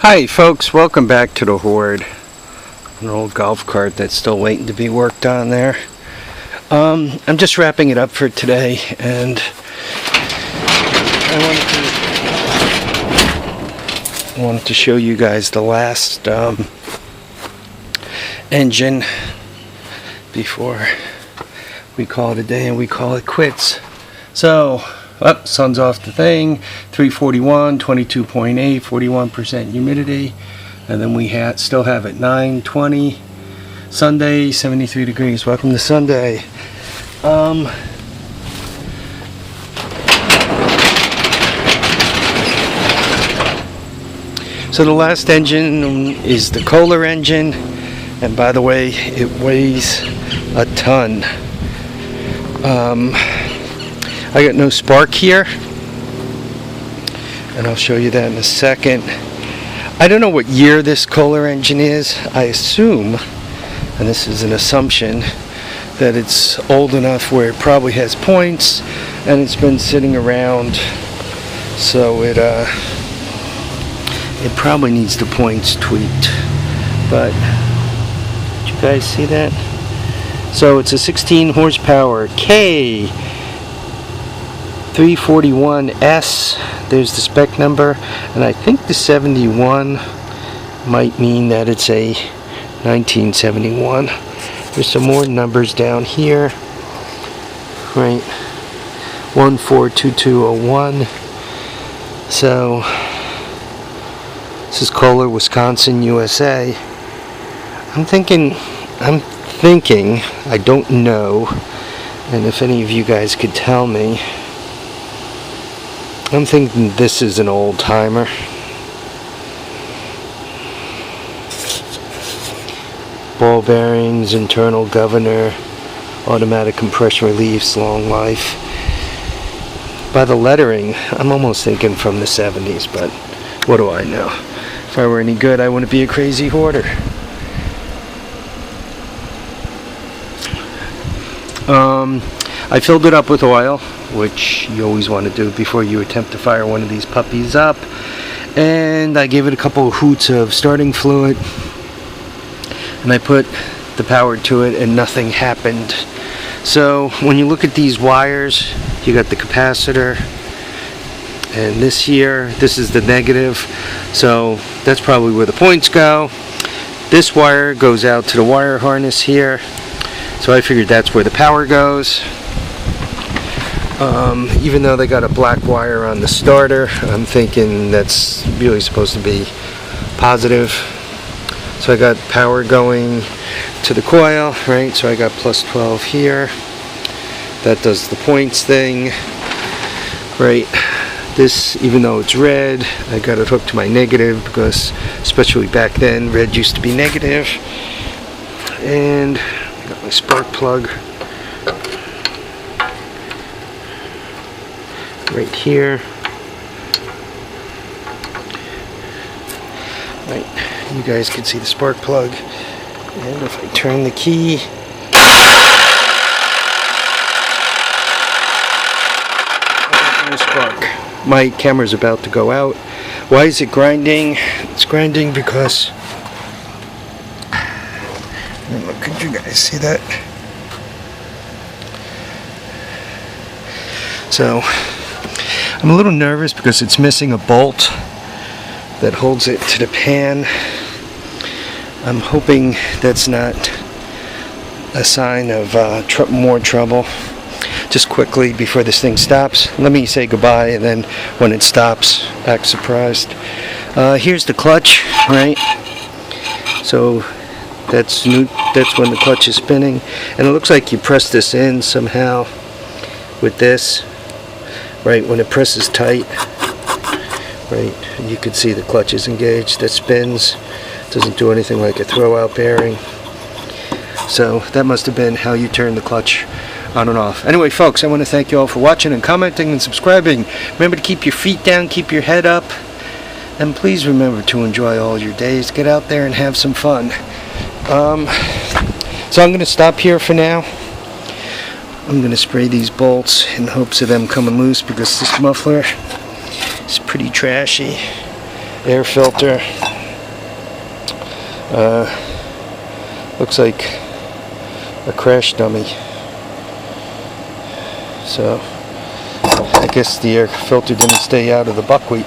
Hi folks, welcome back to the Horde. An old golf cart that's still waiting to be worked on there. I'm just wrapping it up for today, and I wanted to show you guys the last engine before we call it a day and we call it quits. So, sun's off the thing, 341, 22.8, 41% humidity, and then we still have it 9:20, Sunday, 73 degrees. Welcome to Sunday. So the last engine is the Kohler engine, and by the way, it weighs a ton. I got no spark here, and I'll show you that in a second. I don't know what year this Kohler engine is. I assume, and this is an assumption, that it's old enough where it probably has points and it's been sitting around, so it probably needs the points tweaked. But did you guys see that? So it's a 16 horsepower K341S. There's the spec number, and I think the 71 might mean that it's a 1971. There's some more numbers down here, right? 142201. So this is Kohler, Wisconsin, USA. I'm thinking, I don't know, and if any of you guys could tell me, I'm thinking this is an old timer. Ball bearings, internal governor, automatic compression reliefs, long life. By the lettering, I'm almost thinking from the 70s, but what do I know? If I were any good, I wouldn't be a crazy hoarder. I filled it up with oil, which you always want to do before you attempt to fire one of these puppies up, and I gave it a couple of hoots of starting fluid, and I put the power to it, and nothing happened. So when you look at these wires, you got the capacitor, and this here, this is the negative, so that's probably where the points go. This wire goes out to the wire harness here, so I figured that's where the power goes. Even though they got a black wire on the starter, I'm thinking that's really supposed to be positive. So I got power going to the coil, right? So I got plus 12 here. That does the points thing, right? This, even though it's red, I got it hooked to my negative because, especially back then, red used to be negative. And I got my spark plug right here. Right, you guys can see the spark plug. And if I turn the key, no spark. My camera's about to go out. Why is it grinding? It's grinding because, could you guys see that? So I'm a little nervous because it's missing a bolt that holds it to the pan. I'm hoping that's not a sign of more trouble. Just quickly, before this thing stops, let me say goodbye, and then when it stops, act surprised. Here's the clutch, right? So that's when the clutch is spinning, and it looks like you press this in somehow with this, right? When it presses tight, right, you can see the clutch is engaged. That spins, doesn't do anything like a throw-out bearing. So that must have been how you turn the clutch on and off. Anyway, folks, I want to thank you all for watching and commenting and subscribing. Remember to keep your feet down, keep your head up, and please remember to enjoy all your days. Get out there and have some fun. So I'm going to stop here for now. I'm going to spray these bolts in hopes of them coming loose because this muffler is pretty trashy. Air filter. Looks like a crash dummy. So I guess the air filter didn't stay out of the buckwheat.